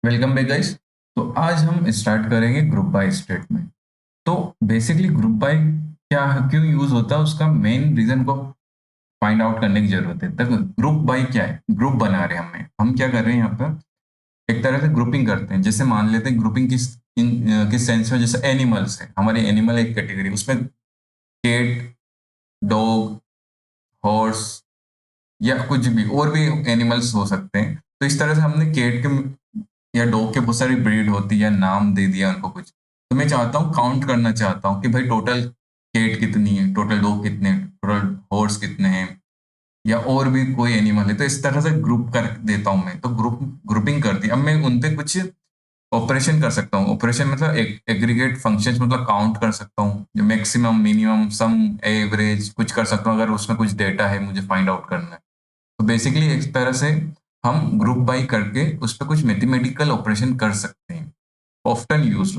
Welcome back guys. तो आज हम स्टार्ट करेंगे ग्रुप बाय स्टेटमेंट। तो बेसिकली ग्रुप बाय क्या क्यों यूज होता है, उसका मेन रीजन को फाइंड आउट करने की जरूरत है। तब ग्रुप बाय क्या है, ग्रुप बना रहे हैं हम क्या कर रहे हैं यहाँ पर, एक तरह से ग्रुपिंग करते हैं। जैसे मान लेते हैं ग्रुपिंग किस सेंस में, जैसे एनिमल्स है, हमारे एनिमल एक कैटेगरी, उसमें कैट, डॉग, हॉर्स या कुछ भी और भी एनिमल्स हो सकते हैं। तो इस तरह से हमने कैट के या डॉग के बहुत सारी ब्रीड होती है या नाम दे दिया उनको कुछ। तो मैं चाहता हूँ, काउंट करना चाहता हूँ कि भाई टोटल कैट कितनी है, टोटल डॉग कितने हैं, टोटल हॉर्स कितने हैं, या और भी कोई एनिमल है। तो इस तरह से ग्रुप कर देता हूँ मैं, तो ग्रुपिंग कर दी। अब मैं उन पे कुछ ऑपरेशन कर सकता हूँ। ऑपरेशन मतलब एग्रीगेट फंक्शंस, मतलब काउंट कर सकता हूँ, जो मैक्सिमम, मिनिमम, सम, एवरेज कुछ कर सकता हूँ अगर उसमें कुछ डेटा है मुझे फाइंड आउट करना है। तो बेसिकली एक तरह से हम ग्रुप बाई करके उस पर कुछ मैथमेटिकल ऑपरेशन कर सकते हैं। ऑफ्टन यूज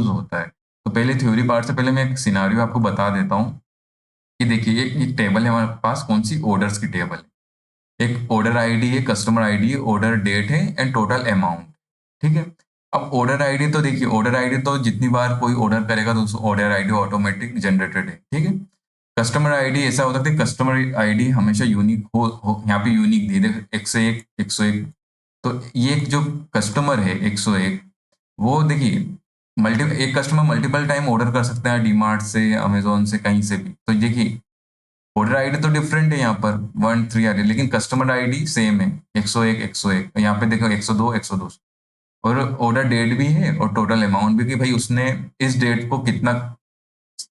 होता है। तो पहले थ्योरी पार्ट से पहले मैं एक सिनारियो आपको बता देता हूँ कि देखिए एक टेबल है हमारे पास, कौन सी, ऑर्डर्स की टेबल है। एक ऑर्डर आईडी है, कस्टमर आईडी है, ऑर्डर डेट है एंड टोटल अमाउंट। ठीक है। अब ऑर्डर आईडी तो देखिए, ऑर्डर आईडी तो जितनी बार कोई ऑर्डर करेगा तो उस ऑर्डर आईडी ऑटोमेटिक जनरेटेड है। ठीक है। कस्टमर आईडी ऐसा होता है कि कस्टमर आईडी हमेशा यूनिक हो, यहाँ पे यूनिक दी है, 101 101। तो ये एक जो कस्टमर है 101, वो देखिए मल्टी एक कस्टमर मल्टीपल टाइम ऑर्डर कर सकता है डीमार्ट से, अमेजोन से, कहीं से भी। तो देखिए ऑर्डर आईडी तो डिफरेंट है, यहाँ पर 1 3 आ रही है, लेकिन कस्टमर आईडी सेम है, 101 101। यहाँ पे देखो 102 102। और ऑर्डर डेट भी है और टोटल अमाउंट भी, कि भाई उसने इस डेट को कितना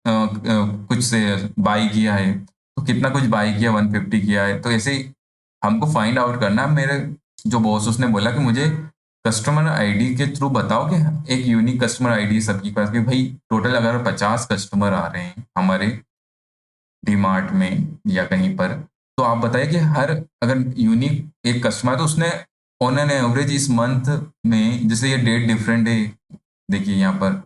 कुछ से बाई किया है, तो कितना कुछ बाई किया, 150 किया है। तो ऐसे ही हमको फाइंड आउट करना है। मेरे जो बॉस, उसने बोला कि मुझे कस्टमर आईडी के थ्रू बताओ कि एक यूनिक कस्टमर आईडी है सबके पास, कि भाई टोटल अगर 50 कस्टमर आ रहे हैं हमारे डीमार्ट में या कहीं पर, तो आप बताइए कि हर, अगर यूनिक एक कस्टमर है तो उसने ऑन एन एवरेज इस मंथ में, जैसे ये डेट डिफरेंट है देखिए यहाँ पर,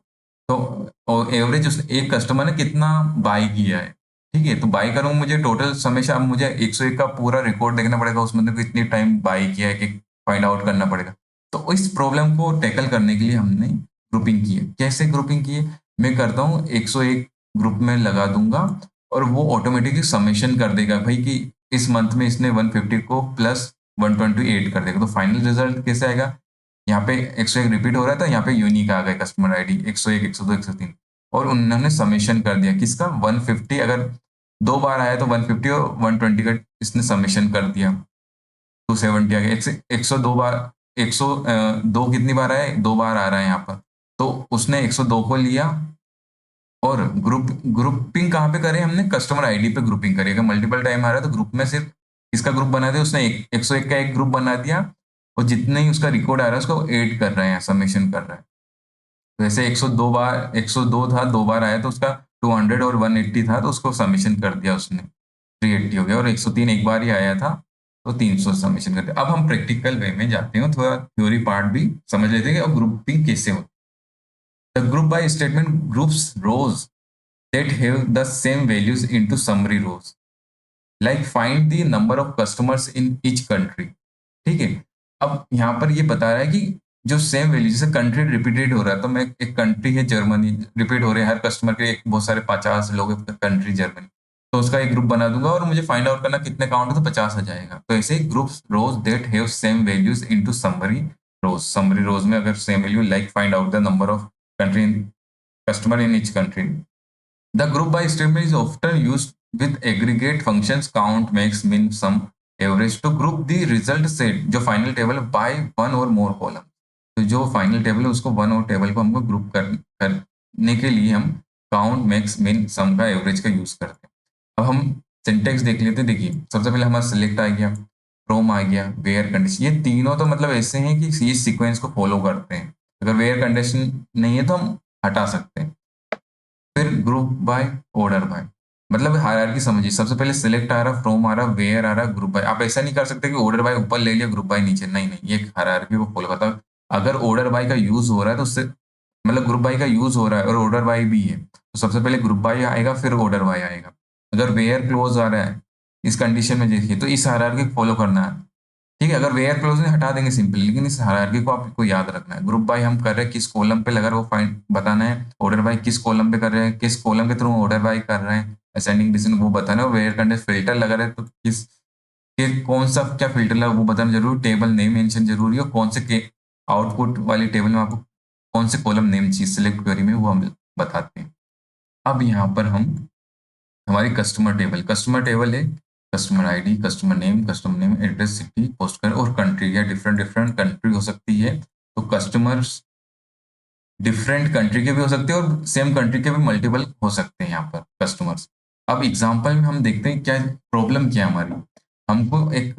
तो एवरेज उस एक कस्टमर ने कितना बाई किया है। ठीक है। तो बाई करूँ मुझे टोटल हमेशा, अब मुझे 101 का पूरा रिकॉर्ड देखना पड़ेगा, उसमें तो कितनी टाइम बाई किया है कि फाइंड आउट करना पड़ेगा। तो इस प्रॉब्लम को टैकल करने के लिए हमने ग्रुपिंग की है। कैसे ग्रुपिंग की है, मैं करता हूँ 101 ग्रुप में लगा दूंगा, और वो ऑटोमेटिकली समेशन कर देगा भाई कि इस मंथ में इसने 150 को प्लस 128 कर देगा। तो फाइनल रिजल्ट कैसे आएगा, यहाँ पे 101 रिपीट हो रहा था, यहाँ पे यूनिक आ गया कस्टमर आईडी 101 102 103, और उन्होंने समेशन कर दिया किसका, 150। अगर 2 बार आया तो 150 और 120 का इसने समेशन कर दिया, 270 आ गया। 102 बार, 102 कितनी बार आया, 2 बार आ रहा है यहाँ पर। तो उसने 102 को लिया, और ग्रुपिंग कहाँ पे करें हमने, कस्टमर आईडी पे ग्रुपिंग करी। अगर मल्टीपल टाइम आ रहा है तो ग्रुप में सिर्फ इसका ग्रुप बना दिया उसने, 101 का एक ग्रुप बना दिया, और जितने ही उसका रिकॉर्ड आ रहा है उसको ऐड कर रहे हैं, समेशन कर रहा है। तो ऐसे 102 बार, 102 था, 2 बार आया तो उसका 200, और 180 था तो उसको समेशन कर दिया उसने, 380 हो गया। और 103 एक बार ही आया था तो 300 समेशन कर दिया। अब हम प्रैक्टिकल वे में जाते हैं, थोड़ा थ्योरी पार्ट भी समझ लेते हैं कि अब ग्रुपिंग कैसे होती है। The group by statement groups rows that have the same values into summary rows, like find the number of customers in each country। ठीक है। अब यहाँ पर ये बता रहा है कि जो सेम वैल्यू, जैसे कंट्री रिपीटेड हो रहा है, तो मैं एक कंट्री है जर्मनी, रिपीट हो रहे हैं हर कस्टमर के, एक बहुत सारे 50 लोग कंट्री जर्मनी, तो उसका एक ग्रुप बना दूंगा, और मुझे फाइंड आउट करना कितने काउंट है तो 50 आ जाएगा। तो ऐसे ही groups rows that have same values into summary rows, summary rows में अगर same value, like find out the number of country customer in each country. The group by statement is often used with aggregate functions count, max, min, sum, average to group the result set जो final table by one or more column। तो जो final table है उसको one और table को हमको group करने के लिए हम काउंट, मैक्स, मिन, सम का एवरेज का यूज करते हैं। अब हम सिंटेक्स देख लेते हैं। देखिए सबसे पहले हमारा सिलेक्ट आ गया, फ्रॉम आ गया, वेयर कंडीशन, ये तीनों तो मतलब ऐसे हैं कि इस सीक्वेंस को फॉलो करते हैं। अगर वेयर कंडीशन नहीं है तो हम हटा सकते हैं। फिर ग्रुप बाय, ऑर्डर बाय, मतलब हायरार्की समझिए। सबसे पहले सिलेक्ट आ रहा, फ्रॉम आ रहा, वेयर आ रहा, ग्रुप बाय। आप ऐसा नहीं कर सकते कि ऑर्डर बाय ऊपर ले लिया, ग्रुप बाय नीचे, नहीं नहीं, ये हायरार्की को फॉलो करता है। अगर ऑर्डर बाय का यूज हो रहा है तो उससे मतलब ग्रुप बाय का यूज हो रहा है और ऑर्डर बाय भी है, तो सबसे पहले ग्रुप बाय आएगा फिर ऑर्डर बाय आएगा। अगर वेयर क्लोज आ रहा है इस कंडीशन में देखिए, तो इस हायरार्की को फॉलो करना है। ठीक है, अगर वेयर क्लोज नहीं हटा देंगे सिंपली, लेकिन इस हायरार्की को आपको याद रखना है। ग्रुप बाय हम कर रहे हैं किस कॉलम पे लगा रहे हैं वो फाइंड बताना है। ऑर्डर बाय किस कॉलम पे कर रहे हैं, किस कॉलम के थ्रू ऑर्डर बाय कर रहे हैं, असेंडिंग डिसेंडिंग वो बताना है। वेयर कंडे फिल्टर लगा रहे हैं तो किस के कौन सा क्या फिल्टर लगा वो बताना जरूरी। टेबल नेम मेंशन जरूरी है, कौन से के आउटपुट वाली टेबल में आपको कौन से कॉलम नेम चाहिए सिलेक्ट क्वेरी में वो हम बताते हैं। अब यहाँ पर हम हमारी कस्टमर टेबल है, customer ID, customer name, address, city, post कर और कंट्री, या डिफरेंट डिफरेंट कंट्री हो सकती है। तो कस्टमर्स डिफरेंट कंट्री के भी हो सकते हैं और सेम कंट्री के भी मल्टीपल हो सकते हैं यहाँ पर कस्टमर्स। अब एग्जांपल में हम देखते हैं क्या प्रॉब्लम क्या है हमारी। हमको एक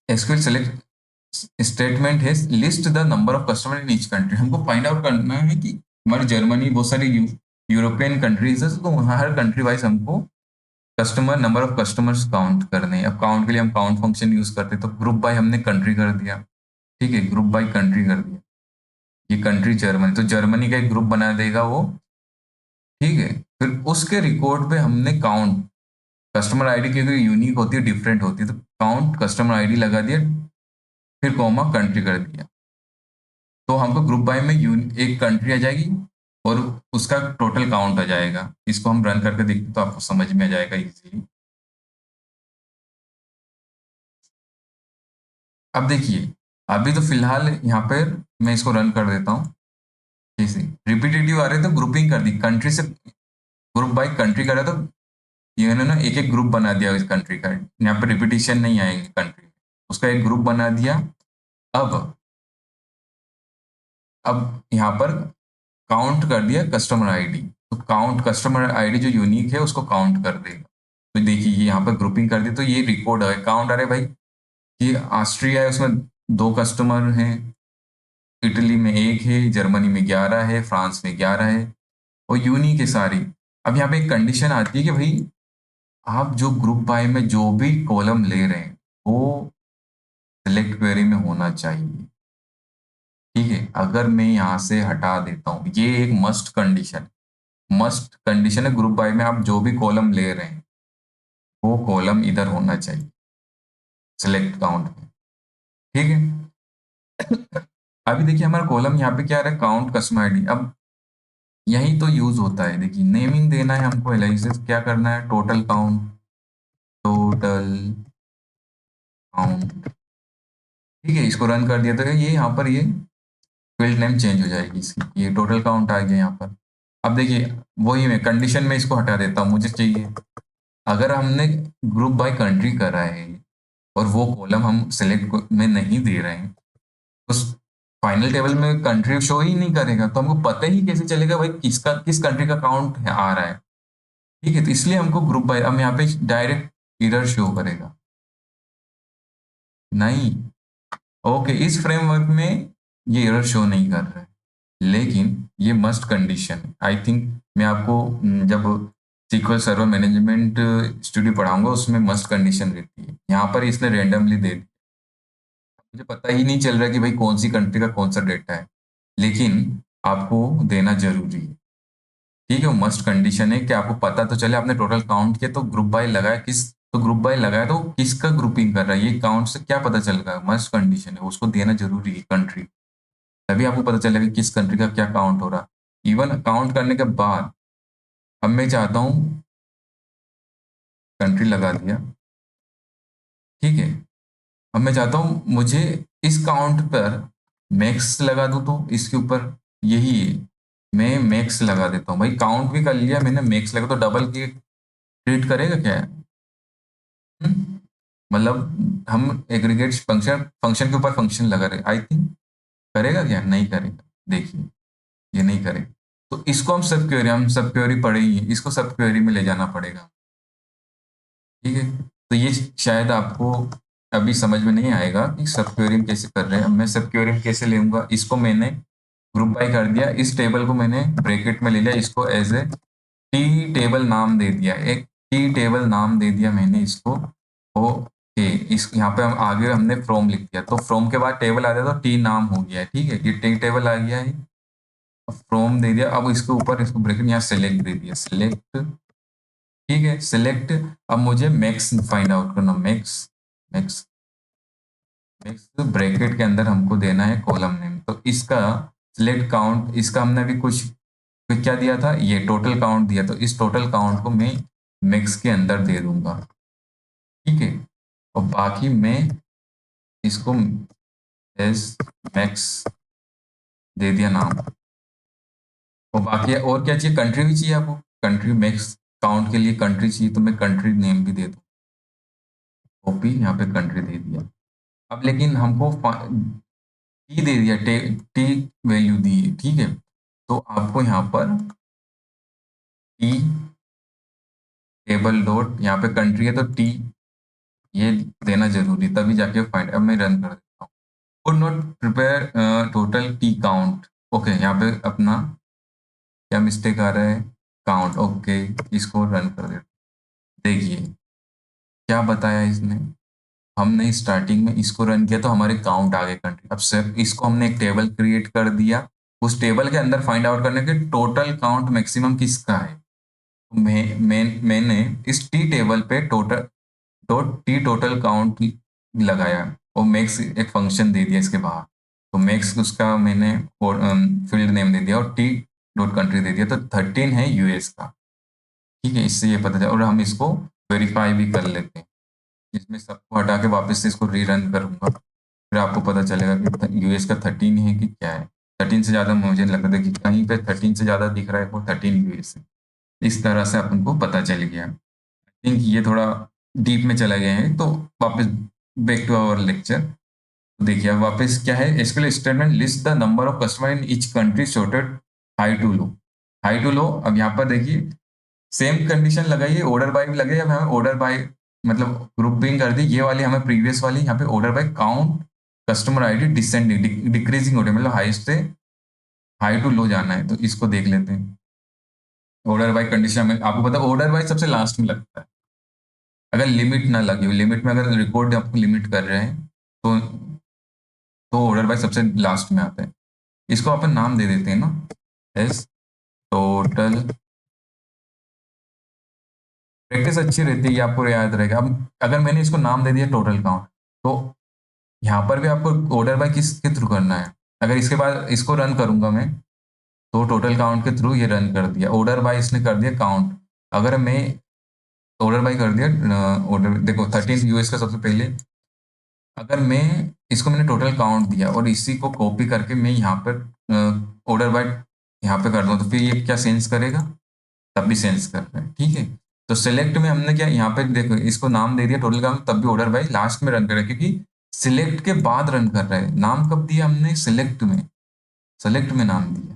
एसक्यूएल सेलेक्ट स्टेटमेंट है, list the number of customer in each country. हमको फाइंड आउट करना है कि हमारी जर्मनी बहुत सारी यूरोपियन कंट्रीज है, तो हर कंट्री वाइज हमको customer number of customers count करने हैं। अब काउंट के लिए हम काउंट फंक्शन यूज करते हैं, तो ग्रुप बाय हमने कंट्री कर दिया। ठीक है, ग्रुप बाय कंट्री कर दिया। ये कंट्री जर्मनी, तो जर्मनी का एक ग्रुप बना देगा वो। ठीक है, फिर उसके रिकॉर्ड पे हमने काउंट कस्टमर आईडी की यूनिक होती है डिफरेंट होती है, तो काउंट कस्टमर आईडी लगा दिया, फिर कॉमा कंट्री कर दिया। तो हमको ग्रुप बाय में एक कंट्री आ जाएगी और उसका टोटल काउंट आ जाएगा। इसको हम रन करके देखते तो आपको समझ में आ जाएगा इजीली। अब देखिए, अभी तो फिलहाल यहाँ पर मैं इसको रन कर देता हूँ। जैसे रिपीटेटिव आ रहे तो ग्रुपिंग कर दी, कंट्री से ग्रुप बाय कंट्री करा तो ये ना एक एक ग्रुप बना दिया इस कंट्री का। यहाँ पर रिपीटिशन नहीं आएगी कंट्री, उसका एक ग्रुप बना दिया। अब यहाँ पर काउंट कर दिया कस्टमर आईडी, तो काउंट कस्टमर आईडी जो यूनिक है उसको काउंट कर देगा। तो देखिए ये यहाँ पर ग्रुपिंग कर दी तो ये रिकॉर्ड है काउंट आ रहे भाई। ये ऑस्ट्रिया है, उसमें 2 कस्टमर हैं, इटली में 1 है, जर्मनी में 11 है, फ्रांस में 11 है, और यूनिक है सारी। अब यहाँ पे एक कंडीशन आती है कि भाई आप जो ग्रुप बाय में जो भी कॉलम ले रहे हैं वो सिलेक्ट क्वेरी में होना चाहिए। ठीक है, अगर मैं यहाँ से हटा देता हूँ, ये एक मस्ट कंडीशन है, ग्रुप बाय में आप जो भी कॉलम ले रहे हैं वो कॉलम इधर होना चाहिए सिलेक्ट काउंट में। ठीक है, अभी देखिए हमारा कॉलम यहाँ पे क्या आ रहा है, काउंट कस्टमर आईडी। अब यही तो यूज होता है, देखिए नेमिंग देना है हमको, एनालिसिस क्या करना है, टोटल काउंट। ठीक है, इसको रन कर दिया तो ये यहाँ पर ये फील्ड नेम चेंज हो जाएगी इसकी, ये टोटल काउंट आ गया यहाँ पर। अब देखिए वही मैं कंडीशन में इसको हटा देता हूँ, मुझे चाहिए अगर हमने ग्रुप बाय कंट्री करा है और वो कॉलम हम सेलेक्ट में नहीं दे रहे हैं, उस फाइनल टेबल में कंट्री शो ही नहीं करेगा, तो हमको पता ही कैसे चलेगा भाई किसका किस कंट्री का काउंट आ रहा है। ठीक है, तो इसलिए हमको ग्रुप बाय, अब यहाँ पे डायरेक्ट एरर शो करेगा नहीं। ओके, इस फ्रेमवर्क में ये एरर शो नहीं कर रहा है, लेकिन ये मस्ट कंडीशन है। आई थिंक मैं आपको जब सीक्वल सर्वर मैनेजमेंट स्टूडियो पढ़ाऊंगा उसमें मस्ट कंडीशन रहती है, यहाँ पर इसने रेंडमली दे दी। मुझे पता ही नहीं चल रहा कि भाई कौन सी कंट्री का कौन सा डेटा है, लेकिन आपको देना जरूरी है। ठीक है, वो मस्ट कंडीशन है कि आपको पता तो चले आपने टोटल काउंट किया तो ग्रुप बाय लगाया किस, तो ग्रुप बाय लगाया तो किसका ग्रुपिंग कर रहा है ये काउंट से क्या पता चल रहा है, मस्ट कंडीशन है, उसको देना जरूरी है कंट्री। तभी आपको पता चलेगा कि किस कंट्री का क्या काउंट हो रहा है। इवन काउंट करने के बाद अब मैं चाहता हूँ कंट्री लगा दिया। ठीक है, अब मैं चाहता हूँ मुझे इस काउंट पर मैक्स लगा दूं, तो इसके ऊपर यही है, मैं मैक्स लगा देता हूँ। भाई काउंट भी कर लिया मैंने, मैक्स लगा तो डबल की ट्रीट करेगा क्या? हम्म? मतलब हम एग्रीगेट फंक्शन फंक्शन के ऊपर फंक्शन लगा रहे, आई थिंक करेगा क्या, नहीं करेगा। देखिए ये नहीं करेगा, तो इसको हम सब क्वेरी पढ़े ही हैं, इसको सब क्वेरी में ले जाना पड़ेगा। ठीक है, तो ये शायद आपको अभी समझ में नहीं आएगा कि सब क्वेरी में कैसे कर रहे हैं। मैं सब क्वेरी में कैसे लेऊंगा, इसको मैंने ग्रुप बाय कर दिया, इस टेबल को मैंने ब्रैकेट में ले लिया, इसको एज ए टी टेबल नाम दे दिया, एक टी टेबल नाम दे दिया मैंने इसको। ओके, इस यहाँ पे हम आगे हमने फ्रॉम लिख दिया, तो फ्रॉम के बाद टेबल आ जाए तो टी नाम हो गया है। ठीक है, ये टी टेबल आ गया है, फ्रॉम दे दिया, अब इसके ऊपर इसको ब्रैकेट यहाँ सेलेक्ट दे दिया, सेलेक्ट। ठीक है, सेलेक्ट। अब मुझे मैक्स फाइंड आउट करना, मैक्स मैक्स मिक्स ब्रैकेट के अंदर हमको देना है कॉलम नेम। तो इसका सिलेक्ट काउंट, इसका हमने अभी कुछ क्या दिया था, ये टोटल काउंट दिया, तो इस टोटल काउंट को मैं मिक्स के अंदर दे दूंगा। ठीक है, और बाकी मैं इसको एस मैक्स दे दिया नाम। और बाकी और क्या चाहिए, कंट्री भी चाहिए आपको, कंट्री मैक्स काउंट के लिए कंट्री चाहिए, तो मैं कंट्री नेम भी दे दूँ। कॉपी, यहाँ पे कंट्री दे दिया। अब लेकिन हमको टी दे दिया, टी वैल्यू दी है, ठीक है। तो आपको यहाँ पर टी टेबल डॉट, यहाँ पे कंट्री है तो टी ये देना जरूरी, तभी जाके फाइंड। अब मैं रन कर देता हूँ। Could not prepare total T count. Okay, यहाँ पे अपना क्या मिस्टेक आ रहा है, काउंट। ओके, इसको रन कर देते। देखिए क्या बताया इसने, हमने स्टार्टिंग में इसको रन किया तो हमारे काउंट आ गए कंट्री। अब सिर्फ इसको हमने एक टेबल क्रिएट कर दिया, उस टेबल के अंदर फाइंड आउट करने के टोटल काउंट मैक्सिमम किसका है। मैंने इस टी टेबल पे total dot T total count लगाया और मैक्स एक फंक्शन दे दिया इसके बाहर। तो मैक्स उसका मैंने फील्ड नेम दे दिया और टी डॉट कंट्री दे दिया, तो 13 है यूएस का। ठीक है, इससे ये पता चला, और हम इसको वेरीफाई भी कर लेते हैं। इसमें सबको हटा के वापस से इसको रीरन करूंगा, फिर आपको पता चलेगा कि यूएस का 13 है कि क्या है। 13 से ज्यादा मुझे नहीं लगता था कि कहीं पे 13 से ज्यादा दिख रहा है, वो 13 यूएस है। इस तरह से अपन को पता चल गया। आई थिंक ये थोड़ा डीप में चला गया है, तो वापस बैक टू आवर लेक्चर। देखिए अब वापस क्या है, SQL statement list the number of customer in each country sorted high to low. High to low, अब यहाँ पर देखिए सेम कंडीशन लगाइए, ऑर्डर बाय भी लगे। अब हमें ऑर्डर बाय मतलब ग्रुपिंग कर दी, ये वाली हमें प्रीवियस वाली, यहाँ पे order by count customer ID descending decreasing order, मतलब हाईएस्ट से हाई टू लो जाना है। तो इसको देख लेते हैं। ऑर्डर बाय कंडीशन में आपको पता है ऑर्डर बाय सबसे लास्ट में लगता है, अगर लिमिट ना लगी हो। लिमिट में अगर रिकॉर्ड आपको लिमिट कर रहे हैं तो ऑर्डर बाय सबसे लास्ट में आता है। इसको अपन नाम दे देते हैं ना, एस टोटल। प्रैक्टिस अच्छी रहती है, ये आपको याद रहेगा। अब अगर मैंने इसको नाम दे दिया टोटल काउंट, तो यहाँ पर भी आपको ऑर्डर बाय किसके थ्रू करना है। अगर इसके बाद इसको रन करूंगा मैं, तो टोटल काउंट के थ्रू ये रन कर दिया। ऑर्डर बाय इसने कर दिया काउंट। अगर मैं ऑर्डर बाय कर दिया, ऑर्डर देखो 13 यूएस का सबसे पहले। अगर मैं इसको मैंने टोटल काउंट दिया और इसी को कॉपी करके मैं यहाँ पर ऑर्डर बाय यहाँ पे कर दूँ, तो फिर ये क्या सेंस करेगा, तब भी सेंस कर रहा है। ठीक है, तो सिलेक्ट में हमने क्या यहाँ पे देखो इसको नाम दे दिया टोटल काउंट, तब भी ऑर्डर बाय लास्ट में रन कर रहा है, क्योंकि सिलेक्ट के बाद रन कर रहा है। नाम कब दिया हमने, सिलेक्ट में नाम दिया।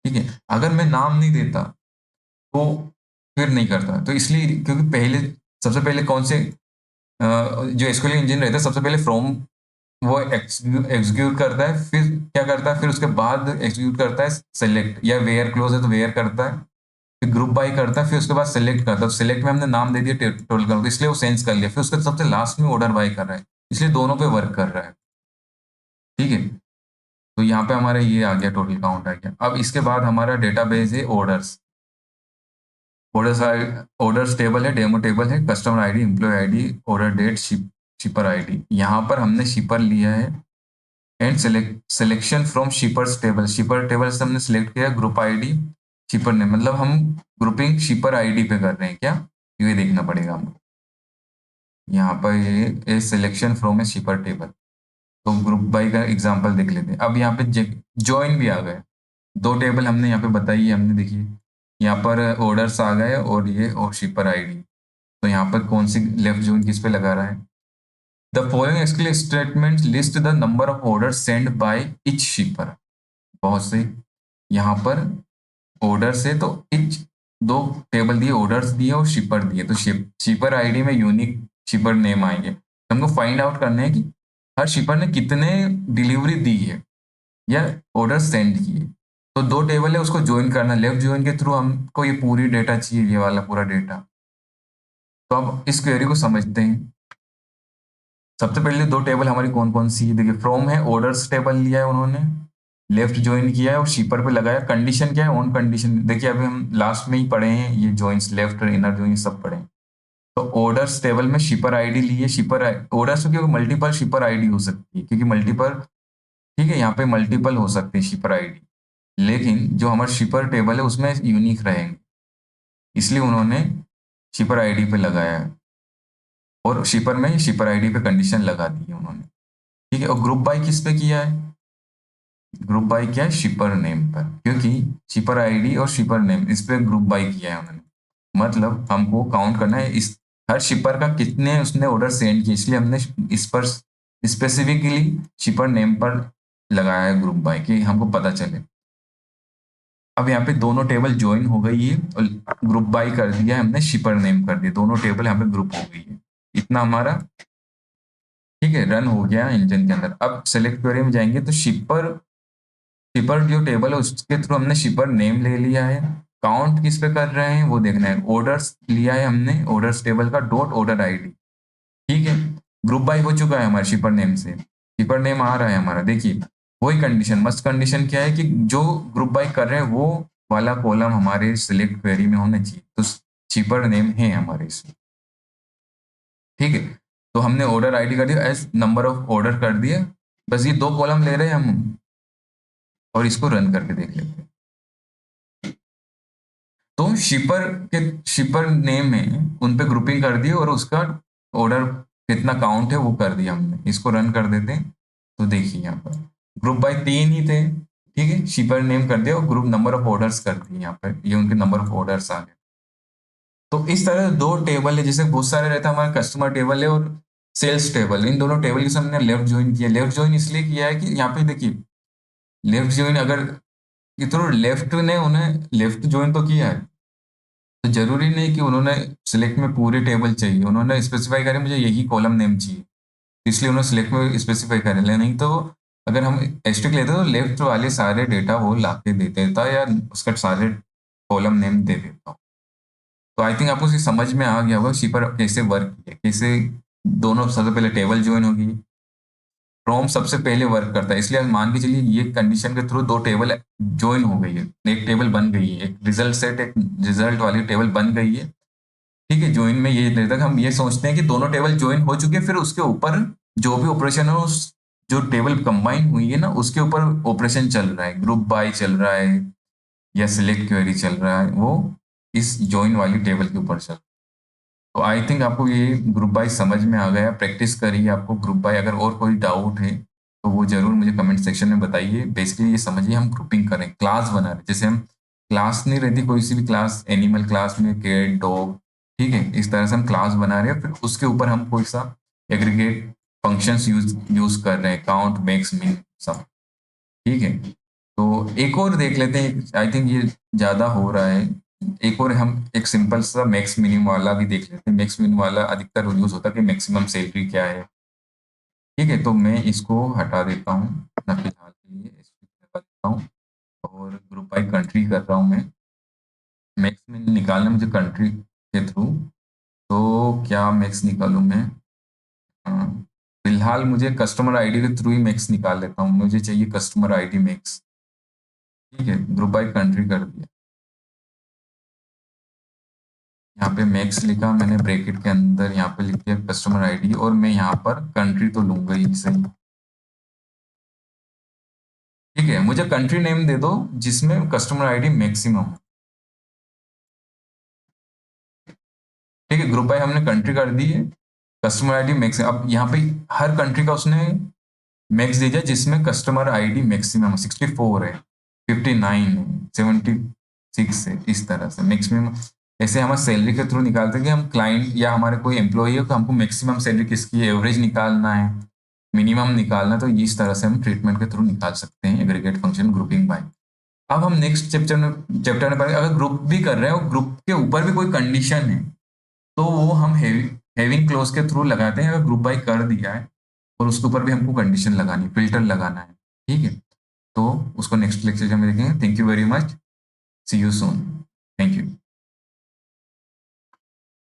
ठीक है, अगर मैं नाम नहीं देता तो फिर नहीं करता। तो इसलिए क्योंकि पहले सबसे पहले कौन से जो एसक्यूएल इंजन रहता है, सबसे पहले फ्रॉम वो एग्जीक्यूट करता है, फिर क्या करता है, फिर उसके बाद एग्जीक्यूट करता है सेलेक्ट, या वेयर क्लोज है तो वेयर करता है, फिर ग्रुप बाई करता है, फिर उसके बाद सेलेक्ट करता है। तो सेलेक्ट में हमने नाम दे दिया टोटल कर, तो इसलिए वो सेंस कर लिया, फिर उसके सबसे लास्ट में ऑर्डर बाई कर रहा है, इसलिए दोनों पे वर्क कर रहा है। ठीक है, तो यहाँ पे हमारा ये आ गया, टोटल काउंट आ गया। अब इसके बाद हमारा डेटाबेस है ऑर्डर्स। ऑर्डर्स ऑर्डर्स टेबल है, डेमो टेबल है, customer ID, employee ID, order date, shipper ID. यहाँ पर हमने शिपर लिया है, and selection from shippers table. Shipper table से हमने सिलेक्ट किया ग्रुप आईडी शिपर ने, मतलब हम ग्रुपिंग शिपर आईडी पे कर रहे हैं क्या, ये देखना पड़ेगा हमको। यहाँ पर ये सिलेक्शन फ्रॉम ए शिपर टेबल, तो ग्रुप बाई का एग्जांपल देख लेते हैं। अब यहाँ पे ज्वाइन भी आ गए, दो टेबल हमने यहाँ पे बताई है, हमने देखिए यहाँ पर ऑर्डर्स आ गए और ये और शिपर आईडी। तो यहाँ पर कौन सी लेफ्ट ज्वाइन किस पे लगा रहा है, the following exclaim statement list the number of order send by each shipper. बहुत से यहाँ पर ऑर्डर से, तो इच दो टेबल दिए, ऑर्डर्स दिए और शिपर दिए, तो शिपर आईडी में यूनिक शिपर नेम आएंगे। तो हमको फाइंड आउट करना है कि हर शिपर ने कितने डिलीवरी दी है या ऑर्डर सेंड किए। तो दो टेबल है, उसको ज्वाइन करना, लेफ्ट ज्वाइन के थ्रू हमको ये पूरी डेटा चाहिए, ये वाला पूरा डेटा। तो अब इस क्वेरी को समझते हैं। सबसे पहले दो टेबल हमारी कौन कौन सी है, देखिए फ्रॉम है, ऑर्डर्स टेबल लिया है उन्होंने, लेफ्ट ज्वाइन किया है और शीपर पे लगाया। कंडीशन क्या है, ऑन कंडीशन। देखिए अभी हम लास्ट में ही पढ़े हैं ये जॉइंस, लेफ्ट इनर जॉइन सब पढ़े हैं। तो तो ऑर्डर्स टेबल में शिपर आईडी लिए, शिपर ऑर्डर्स क्योंकि मल्टीपल शिपर आईडी हो सकती है, क्योंकि मल्टीपल, ठीक है, यहाँ पे मल्टीपल हो सकते हैं शिपर आईडी, लेकिन जो हमारा शिपर टेबल है उसमें यूनिक रहेंगे, इसलिए उन्होंने शिपर आईडी पे लगाया है, और शिपर में शिपर आईडी पे कंडीशन लगा दी है उन्होंने। ठीक है, और ग्रुप बाय किस पे किया है? ग्रुप बाय किया है शिपर नेम पर, क्योंकि शिपर आईडी और शिपर नेम इस पे ग्रुप बाय किया है उन्होंने। मतलब हमको काउंट करना है इस हर शिपर का कितने उसने ऑर्डर सेंड किए, इसलिए हमने इस पर स्पेसिफिकली शिपर नेम पर लगाया है ग्रुप बाय, कि हमको पता चले। अब यहाँ पे दोनों टेबल ज्वाइन हो गई है और ग्रुप बाय कर दिया है हमने, शिपर नेम कर दिया, दोनों टेबल यहाँ पे ग्रुप हो गई है। इतना हमारा ठीक है रन हो गया इंजन के अंदर। अब सेलेक्ट क्वेरी में जाएंगे तो शिपर शिपर जो टेबल है उसके थ्रू हमने शिपर नेम ले लिया है। काउंट किस पे कर रहे हैं वो देखना है। ऑर्डर्स लिया है हमने, ऑर्डर्स टेबल का डॉट ऑर्डर आईडी, ठीक है। ग्रुप बाय हो चुका है हमारे शिपर नेम से, शिपर नेम आ रहा है हमारा, देखिए वही कंडीशन, मस्ट कंडीशन क्या है कि जो ग्रुप बाय कर रहे हैं वो वाला कॉलम हमारे सिलेक्ट क्वेरी में होना चाहिए, तो शिपर नेम है हमारे इसमें, ठीक है। तो हमने ऑर्डर आईडी कर दिया, एज नंबर ऑफ ऑर्डर कर दिया, बस ये दो कॉलम ले रहे हैं हम, और इसको रन करके देख लेते हैं। तो शिपर नेम है उन पे ग्रुपिंग कर दी और उसका ऑर्डर कितना काउंट है वो कर दिया हमने, इसको रन कर देते हैं। तो देखिए यहाँ पर ग्रुप बाय तीन ही थे, ठीक है, शिपर नेम कर दिया और ग्रुप नंबर ऑफ ऑर्डर्स कर दिए, यहाँ पर ये उनके नंबर ऑफ ऑर्डर्स आ गए। तो इस तरह दो टेबल है, जैसे बहुत सारे रहता है हमारा कस्टमर टेबल है और सेल्स टेबल, इन दोनों टेबल के साथ हमने लेफ्ट ज्वाइन किया। लेफ्ट ज्वाइन इसलिए किया है कि यहाँ पे देखिए लेफ्ट ज्वाइन अगर ये तो लेफ्ट ने उन्हें लेफ्ट ज्वाइन तो किया है, तो जरूरी नहीं कि उन्होंने सिलेक्ट में पूरे टेबल चाहिए, उन्होंने स्पेसिफाई करे मुझे यही कॉलम नेम चाहिए, इसलिए उन्होंने सिलेक्ट में स्पेसिफाई करे ले, नहीं तो अगर हम एस्ट्रिक लेते तो लेफ्ट वाले सारे डेटा वो ला के दे देता या उसका सारे कॉलम नेम दे देता। तो आई थिंक आपको समझ में आ गया होगा शिपर कैसे वर्क किया, कैसे दोनों सबसे पहले टेबल ज्वाइन होगी, फ्रॉम सबसे पहले वर्क करता है, इसलिए आप मान के चलिए ये कंडीशन के थ्रू दो टेबल ज्वाइन हो गई है, एक टेबल बन गई है, एक रिजल्ट सेट एक रिजल्ट वाली टेबल बन गई है, ठीक है। ज्वाइन में ये रहता है कि हम ये सोचते हैं कि दोनों टेबल ज्वाइन हो चुके हैं, फिर उसके ऊपर जो भी ऑपरेशन है उस जो टेबल कंबाइन हुई है ना उसके ऊपर ऑपरेशन चल रहा है, ग्रुप बाय चल रहा है या सिलेक्ट क्वेरी चल रहा है, वो इस ज्वाइन वाली टेबल के ऊपर चल रहा है। तो आई थिंक आपको ये ग्रुप बाय समझ में आ गया, प्रैक्टिस करिए आपको ग्रुप बाय, अगर और कोई डाउट है तो वो जरूर मुझे कमेंट सेक्शन में बताइए। बेसिकली ये समझिए हम ग्रुपिंग करें, क्लास बना रहे हैं, जैसे हम क्लास नहीं रहती कोई सी भी क्लास, एनिमल क्लास में कैट डॉग, ठीक है, इस तरह से हम क्लास बना रहे हैं, फिर उसके ऊपर हम कोई सा एग्रीगेट फंक्शंस यूज कर रहे हैं, काउंट मैक्स मिन सब, ठीक है। तो एक और देख लेते हैं, आई थिंक ये ज्यादा हो रहा है, एक और हम एक सिंपल सा मैक्स मिनिमम वाला भी देख लेते हैं। मैक्स मिनिमम वाला अधिकतर यूज होता है कि मैक्सिमम सैलरी क्या है, ठीक है। तो मैं इसको हटा देता हूँ अपना फिलहाल के लिए, इसको हटा देता हूँ और ग्रुप बाय कंट्री कर रहा हूँ मैं, मैक्स मिनिमम निकालना मुझे कंट्री के थ्रू। तो क्या मैक्स निकालूँ मैं? हाँ, फिलहाल मुझे कस्टमर आईडी के थ्रू ही मैक्स निकाल लेता हूँ, मुझे चाहिए कस्टमर आईडी मैक्स, ठीक है। ग्रुप बाय कंट्री कर दिया, यहाँ पे मैक्स लिखा मैंने ब्रैकेट के अंदर, यहाँ पे लिख दिया कस्टमर आईडी, और मैं यहाँ पर कंट्री तो लूंगा ही सही, ठीक है। मुझे कंट्री नेम दे दो जिसमें कस्टमर आईडी मैक्सिमम, ठीक है। ग्रुप बाय हमने कंट्री कर दी है, कस्टमर आईडी मैक्सिमम, अब यहाँ पे हर कंट्री का उसने मैक्स दे दिया जिसमें कस्टमर आईडी मैक्सिमम 64 है, 59 है, 76 है, इस तरह से मैक्सिमम। ऐसे हम सैलरी के थ्रू निकालते हैं कि हम क्लाइंट या हमारे कोई एम्प्लॉई है तो हमको मैक्सिमम सैलरी किसकी एवरेज निकालना है, मिनिमम निकालना है, तो इस तरह से हम ट्रीटमेंट के थ्रू निकाल सकते हैं एग्रीगेट फंक्शन ग्रुपिंग बाय। अब हम नेक्स्ट चैप्टर में पढ़ेंगे, अगर ग्रुप भी कर रहे हैं और ग्रुप के ऊपर भी कोई कंडीशन है तो वो हम हैविंग क्लोज के थ्रू लगाते हैं, अगर ग्रुप बाय कर दिया है और उसके ऊपर भी हमको कंडीशन लगानी, फिल्टर लगाना है, ठीक है। तो उसको नेक्स्ट लेक्चर में देखेंगे। Thank you very much, see you soon, thank you.